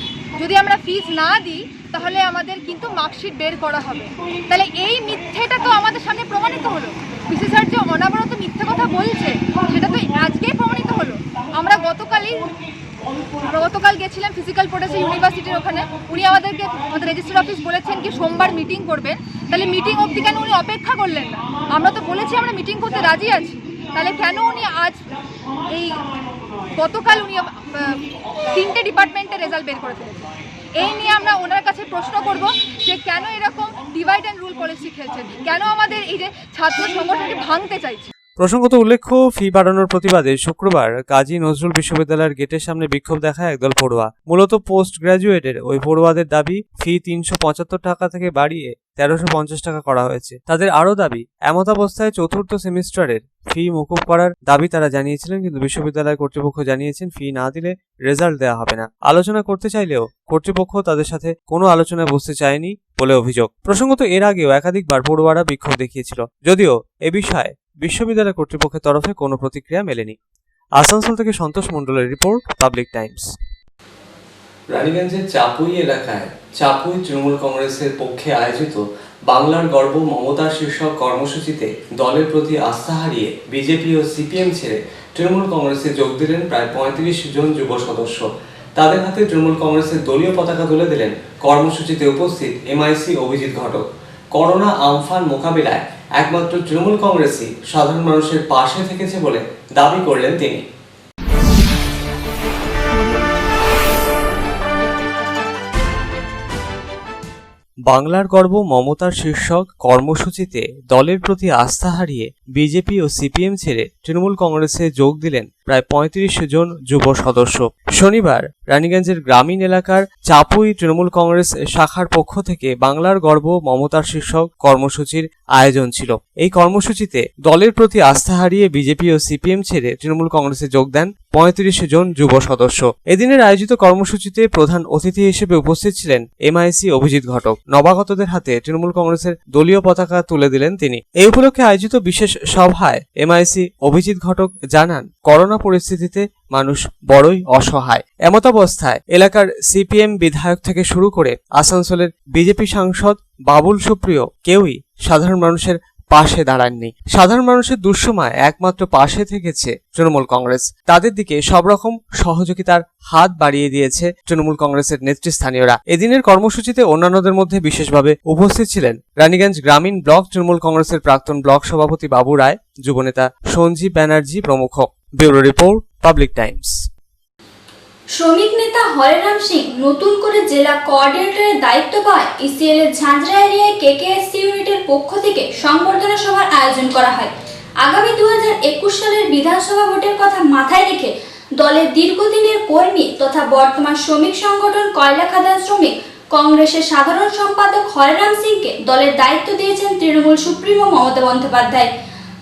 যদি আমরা ফিজ না দিই তাহলে আমাদের কিন্তু মার্কশিট বের করা হবে। তাহলে এই মিথ্যেটা তো আমাদের সামনে প্রমাণিত হলো। বিসি স্যার যে অনাবরত মিথ্যে কথা বলছে সেটা তো আজকেই প্রমাণিত হলো। আমরা গতকাল গেছিলাম ফিজিক্যাল প্রোটেস্টে ইউনিভার্সিটির ওখানে, উনি আমাদের রেজিস্ট্রার অফিস বলেছেন কি সোমবার মিটিং করবেন। তাহলে মিটিং অবধি কেন উনি অপেক্ষা করলেন না? আমরা তো বলেছি আমরা মিটিং করতে রাজি আছি, তাহলে কেন উনি আজ গতকাল উনি 3টে ডিপার্টমেন্টের রেজাল্ট বের করে ফেলেছেন? এই নিয়ে আমরা ওনার কাছে প্রশ্ন করব যে কেন এরকম ডিভাইড অ্যান্ড রুল পলিসি খেলছেন, কেন আমাদের এই যে ছাত্র সংগঠনকে ভাঙতে চাইছে। প্রসঙ্গত উল্লেখ্য, ফি বাড়ানোর প্রতিবাদে শুক্রবার কাজী নজরুল বিশ্ববিদ্যালয়ের গেটের সামনে বিক্ষোভ দেখায় একদল পড়ুয়া। মূলত পোস্ট গ্রাজুয়েটের ওই পড়ুয়াদের দাবি ফি 375 টাকা থেকে বাড়িয়ে 1350 টাকা করা হয়েছে। তাদের আরও দাবি, এমতাবস্থায় চতুর্থ সেমিস্টারের ফি মকুব করার দাবি তারা জানিয়েছিলেন, কিন্তু বিশ্ববিদ্যালয় কর্তৃপক্ষ জানিয়েছেন ফি না দিলে রেজাল্ট দেওয়া হবে না। আলোচনা করতে চাইলেও কর্তৃপক্ষ তাদের সাথে কোনো আলোচনায় বসতে চায়নি বলে অভিযোগ। প্রসঙ্গত এর আগেও একাধিকবার পড়ুয়ারা বিক্ষোভ দেখিয়েছিল, যদিও এ বিষয়ে বিশ্ববিদ্যালয় কর্তৃপক্ষের তরফে কোনো প্রতিক্রিয়া মেলেনি। আসানসোল থেকে সন্তোষ মণ্ডলের রিপোর্ট, পাবলিক টাইমস। রানীগঞ্জের চাপুই এলাকায় চাপুই তৃণমূল কংগ্রেসের পক্ষে আয়োজিত বাংলার গর্ব মমতা শীর্ষক কর্মসূচিতে দলের প্রতি আস্থা হারিয়ে বিজেপি ও সিপিএম ছেড়ে তৃণমূল কংগ্রেসে যোগ দিলেন প্রায় 35 জন যুব সদস্য। তাদের হাতে তৃণমূল কংগ্রেসের দলীয় পতাকা তুলে দিলেন কর্মসূচিতে উপস্থিত এমআইসি অভিজিৎ ঘটক। করোনা আমফান মোকাবিলায় একমাত্র তৃণমূল কংগ্রেসই সাধারণ মানুষের পাশে থেকেছে বলে দাবি করলেন তিনি। বাংলার গর্ব মমতার শীর্ষক কর্মসূচিতে দলের প্রতি আস্থা হারিয়ে বিজেপি ও সিপিএম ছেড়ে তৃণমূল কংগ্রেসে যোগ দিলেন প্রায় 35 জন যুব সদস্য। শনিবার রানীগঞ্জের গ্রামীণ এলাকার চাপুই তৃণমূল কংগ্রেস শাখার পক্ষ থেকে বাংলার গর্ব মমতার শীর্ষক কর্মসূচির আয়োজন ছিল। এই কর্মসূচিতে দলের প্রতি আস্থা হারিয়ে বিজেপি ও সিপিএম ছেড়ে তৃণমূল কংগ্রেসে যোগ দেন 35 জন যুব সদস্য। এদিনের আয়োজিত কর্মসূচিতে প্রধান অতিথি হিসেবে উপস্থিত ছিলেন এমআইসি অভিজিৎ ঘটক। নবাগতদের হাতে তৃণমূল কংগ্রেসের দলীয় পতাকা তুলে দিলেন তিনি। এই উপলক্ষে আয়োজিত বিশেষ সভায় এমআইসি অভিজিৎ ঘটক জানান, করোনা পরিস্থিতিতে মানুষ বড়ই অসহায়। এমতাবস্থায় এলাকার সিপিএম বিধায়ক থেকে শুরু করে আসানসোলের বিজেপি সাংসদ বাবুল সুপ্রিয় কেউই সাধারণ মানুষের পাশে দাঁড়াননি। সাধারণ মানুষের দুঃসময় একমাত্র পাশে থেকেছে তৃণমূল কংগ্রেস। তাদের দিকে সব রকম সহযোগিতার হাত বাড়িয়ে দিয়েছে তৃণমূল কংগ্রেসের নেতৃস্থানীয়রা। এদিনের কর্মসূচিতে অন্যান্যদের মধ্যে বিশেষভাবে উপস্থিত ছিলেন রানীগঞ্জ গ্রামীণ ব্লক তৃণমূল কংগ্রেসের প্রাক্তন ব্লক সভাপতি বাবু রায়, যুবনেতা সঞ্জীব ব্যানার্জি প্রমুখ। Bureau report, public Times. শ্রমিক নেতা হরেরাম সিং নতুন করে জেলা কোঅর্ডিনেটরের দায়িত্ব পায় ইসিএল এর ঝাঁঝরা এরিয়ায় কেকেএসসি ইউনিটের পক্ষ থেকে সংবর্ধনা সভার আয়োজন করা হয়। আগামী 2021 সালের বিধানসভা ভোটের কথা মাথায় রেখে দলের দীর্ঘদিনের কর্মী তথা বর্তমান শ্রমিক সংগঠন কয়লা খাদান শ্রমিক কংগ্রেসের সাধারণ সম্পাদক হরেরাম সিংকে দলের দায়িত্ব দিয়েছেন তৃণমূল সুপ্রিমো মমতা বন্দ্যোপাধ্যায়।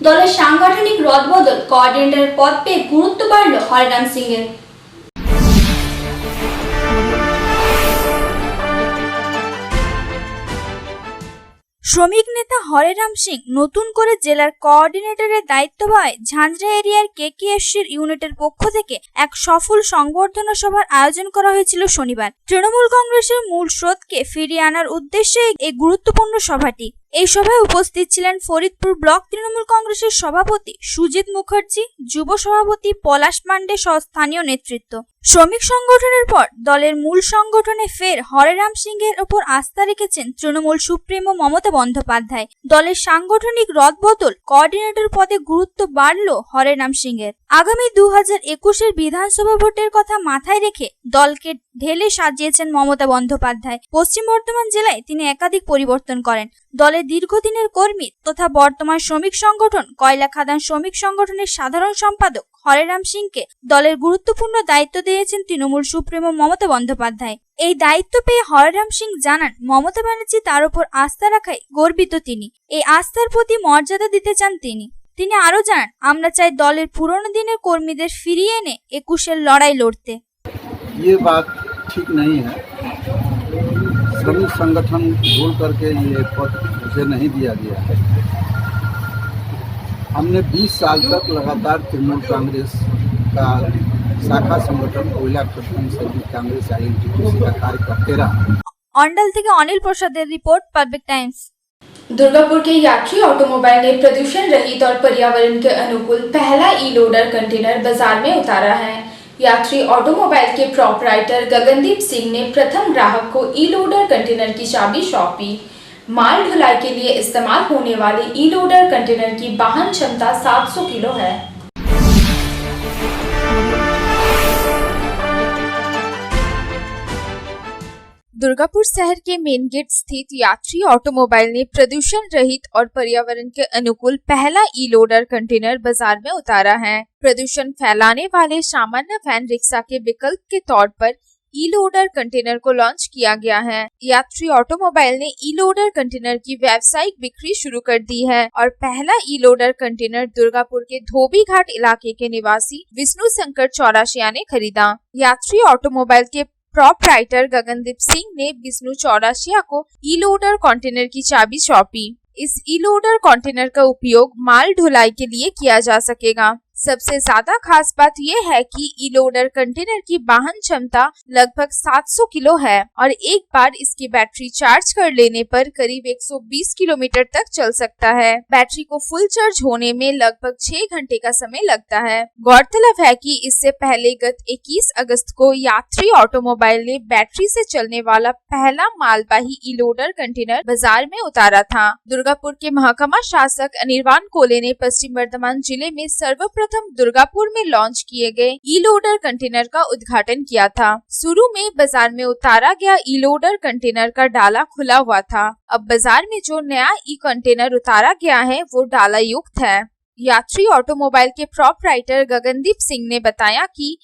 দলের সাংগঠনিক রদবদল কোঅর্ডিনেটরের পদ পেয়ে গুরুত্ব বাড়ল হরেরাম সিং এর। শ্রমিক নেতা হরেরাম সিং নতুন করে জেলার কোঅর্ডিনেটরের দায়িত্ব পায় ঝাঁঝরা এরিয়ার কেকেএসসির ইউনিটের পক্ষ থেকে এক সফল সংবর্ধনা সভার আয়োজন করা হয়েছিল শনিবার। তৃণমূল কংগ্রেসের মূল স্রোতকে ফিরিয়ে আনার উদ্দেশ্যে এই গুরুত্বপূর্ণ সভাটি। এই সভায় উপস্থিত ছিলেন ফরিদপুর ব্লক তৃণমূল কংগ্রেসের সভাপতি সুজিত মুখার্জি, যুব সভাপতি পলাশ পান্ডে সহ স্থানীয় নেতৃত্ব। শ্রমিক সংগঠনের পর দলের মূল সংগঠনে ফের হরেরাম সিং এর ওপর আস্থা রেখেছেন তৃণমূল সুপ্রিমো মমতা বন্দ্যোপাধ্যায়। দলের সাংগঠনিক রদবদল কোঅর্ডিনেটর পদে গুরুত্ব বাড়ল হরেরাম সিং এর। আগামী 2021 বিধানসভা ভোটের কথা মাথায় রেখে দলকে ঢেলে সাজিয়েছেন মমতা বন্দ্যোপাধ্যায়। পশ্চিম বর্ধমান জেলায় তিনি একাধিক পরিবর্তন করেন। দলের দীর্ঘদিনের কর্মী তথা বর্তমান শ্রমিক সংগঠন কয়লা খাদান শ্রমিক সংগঠনের সাধারণ সম্পাদক হরেরাম সিংকে দলের গুরুত্বপূর্ণ দায়িত্ব দিয়েছেন তৃণমূল সুপ্রিমো মমতা বন্দ্যোপাধ্যায়। এই দায়িত্ব পেয়ে হরেরাম সিং জানান, মমতা ব্যানার্জি তার উপর আস্থা রাখায় গর্বিত তিনি। এই আস্থার প্রতি মর্যাদা দিতে চান তিনি। তিনি আরো জানান, আমরা চাই দলের পুরনো দিনের কর্মীদের ফিরিয়ে এনে 21-এর লড়াই লড়তে। ये बात ठीक नहीं है। श्रमिक संगठन भूल करके ये पद मुझे नहीं दिया गया है। हमने 20 साल तक लगातार तृणमूल कांग्रेस का शाखा संगठन कोयला खदान श्रमिक कांग्रेस आईएनटीयूसी का कार्य करते रहा। अंडल থেকে অনিল প্রসাদের রিপোর্ट, पब्लिक टाइम्स। दुर्गापुर के यात्री ऑटोमोबाइल ने प्रदूषण रहित और पर्यावरण के अनुकूल पहला ई लोडर कंटेनर बाजार में उतारा है। यात्री ऑटोमोबाइल के प्रोपराइटर गगनदीप सिंह ने प्रथम ग्राहक को ई लोडर कंटेनर की चाबी सौंपी। माल ढुलाई के लिए इस्तेमाल होने वाले ई लोडर कंटेनर की वाहन क्षमता 700 किलो है। दुर्गापुर शहर के मेन गेट स्थित यात्री ऑटोमोबाइल ने प्रदूषण रहित और पर्यावरण के अनुकूल पहला ई लोडर कंटेनर बाजार में उतारा है। प्रदूषण फैलाने वाले सामान्य वैन रिक्शा के विकल्प के तौर पर ई लोडर कंटेनर को लॉन्च किया गया है। यात्री ऑटोमोबाइल ने ई लोडर कंटेनर की व्यावसायिक बिक्री शुरू कर दी है और पहला ई लोडर कंटेनर दुर्गापुर के धोबी घाट इलाके के निवासी विष्णु शंकर चौरासिया ने खरीदा। यात्री ऑटोमोबाइल के प्रोपराइटर गगनदीप सिंह ने विष्णु चौरासिया को ई लोडर कंटेनर की चाबी सौंपी। इस ई लोडर कंटेनर का उपयोग माल ढुलाई के लिए किया जा सकेगा। सबसे ज्यादा खास बात यह है कि ई लोडर कंटेनर की वाहन क्षमता लगभग 700 किलो है और एक बार इसकी बैटरी चार्ज कर लेने पर करीब 120 किलोमीटर तक चल सकता है। बैटरी को फुल चार्ज होने में लगभग 6 घंटे का समय लगता है। गौरतलब है कि इससे पहले गत 21 अगस्त को यात्री ऑटोमोबाइल ने बैटरी से चलने वाला पहला मालवाही ई लोडर कंटेनर बाजार में उतारा था। दुर्गापुर के महकमा शासक अनिर्बान कोले ने पश्चिम बर्धमान जिले में सर्वप्रथम दुर्गापुर में लॉन्च किए गए ई लोडर कंटेनर का उद्घाटन किया था। शुरू में बाजार में उतारा गया ई लोडर कंटेनर का डाला खुला हुआ था। अब बाजार में जो नया ई कंटेनर उतारा गया है वो डाला युक्त है। यात्री ऑटोमोबाइल के प्रोपराइटर गगनदीप सिंह ने बताया कि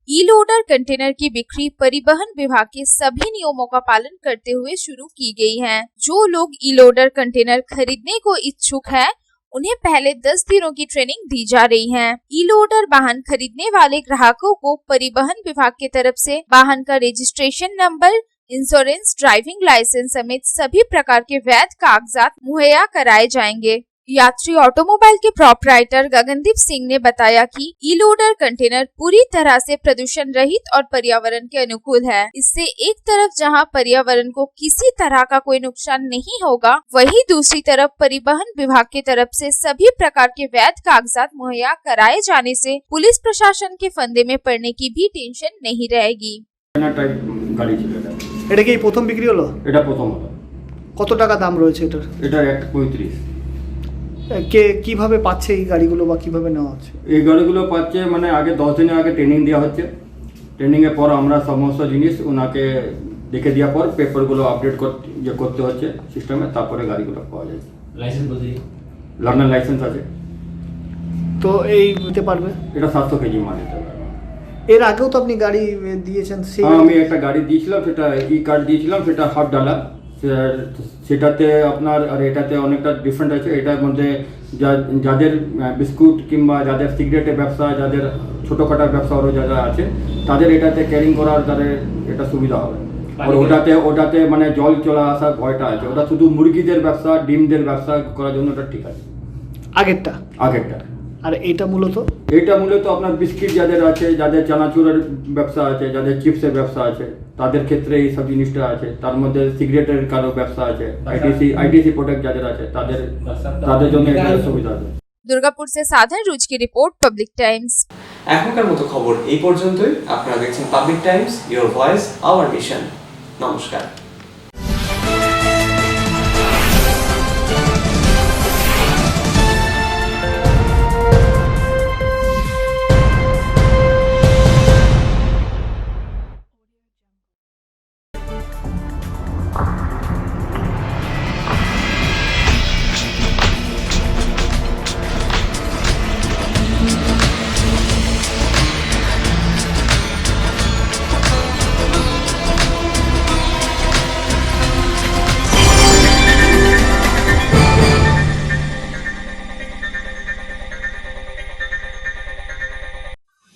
ई लोडर कंटेनर की बिक्री परिवहन विभाग के सभी नियमों का पालन करते हुए शुरू की गई है। जो लोग ई लोडर कंटेनर खरीदने को इच्छुक है उन्हें पहले 10 दिनों की ट्रेनिंग दी जा रही है। ई लोडर वाहन खरीदने वाले ग्राहकों को परिवहन विभाग की तरफ से वाहन का registration number, insurance, driving licence समेत सभी प्रकार के वैध कागजात मुहैया कराए जाएंगे। यात्री ऑटोमोबाइल के प्रोपराइटर गगनदीप सिंह ने बताया कि ई लोडर कंटेनर पूरी तरह से प्रदूषण रहित और पर्यावरण के अनुकूल है। इससे एक तरफ जहां पर्यावरण को किसी तरह का कोई नुकसान नहीं होगा, वहीं दूसरी तरफ परिवहन विभाग की तरफ से सभी प्रकार के वैध कागजात मुहैया कराए जाने से पुलिस प्रशासन के फंदे में पड़ने की भी टेंशन नहीं रहेगी। এটা কি প্রথম বিক্রি হলো? এটা প্রথম হলো। কত টাকা দাম রয়েছে এটার? এটা 1.35। কে কিভাবে পাচ্ছে এই গাড়িগুলো বা কিভাবে নেওয়া হচ্ছে? এই গাড়িগুলো পাচ্ছে মানে আগে 10 দিন আগে ট্রেনিং দেওয়া হচ্ছে। ট্রেনিং এর পর আমরা সমস্ত জিনিস ওনাকে দেখে দেওয়ার পর পেপারগুলো আপডেট করতে হচ্ছে সিস্টেমে, তারপরে গাড়িগুলো পাওয়া যায়। লাইসেন্স বলতে লার্নার লাইসেন্স আছে। তো এই নিতে পারবে? এটা 700 কেজি মাল এটা। এর আগেও তো আপনি গাড়ি দিয়েছেন? আমি একটা গাড়ি দিয়েছিলাম, সেটা ই কার্ড দিয়েছিলাম, সেটা হাফ ডালা। সেটাতে আপনার আর এটাতে অনেকটা ডিফারেন্ট আছে। এটার মধ্যে যাদের বিস্কুট কিংবা যাদের সিগারেটের ব্যবসা, যাদের ছোটোখাটো ব্যবসা আরও যারা আছে তাদের এটাতে ক্যারিং করার তাদের এটা সুবিধা হবে। আর ওটাতে মানে জল চলা আসার ভয়টা আছে। ওটা শুধু মুরগিদের ব্যবসা, ডিমদের ব্যবসা করার জন্য ওটা ঠিক আছে আগেরটা। আর এটা মূলত আপনার বিস্কিট যাদের আছে, যাদের চানাচুরের ব্যবসা আছে, যাদের চিপসের ব্যবসা আছে তাদের ক্ষেত্রে এই সব জিনিসটা আছে। তার মধ্যে সিগারেটের কারো ব্যবসা আছে, আইটিসি প্রোডাক্ট যাদের আছে তাদের জন্য এটা সুবিধা আছে। দুর্গাপুর से साधन रुच की रिपोर्ट, पब्लिक टाइम्स। এখনকার মতো খবর এই পর্যন্তই। আপনারা দেখছেন public Times, your voice hour mission. নমস্কার।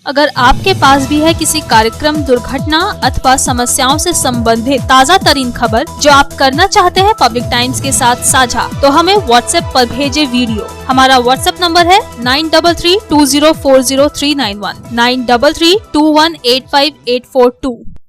अगर आपके पास भी है किसी कार्यक्रम, दुर्घटना अथवा समस्याओं से संबंधित ताज़ा तरीन खबर जो आप करना चाहते हैं पब्लिक टाइम्स के साथ साझा, तो हमें व्हाट्सएप पर भेजे वीडियो। हमारा व्हाट्सएप नंबर है 9332040391 9332185842।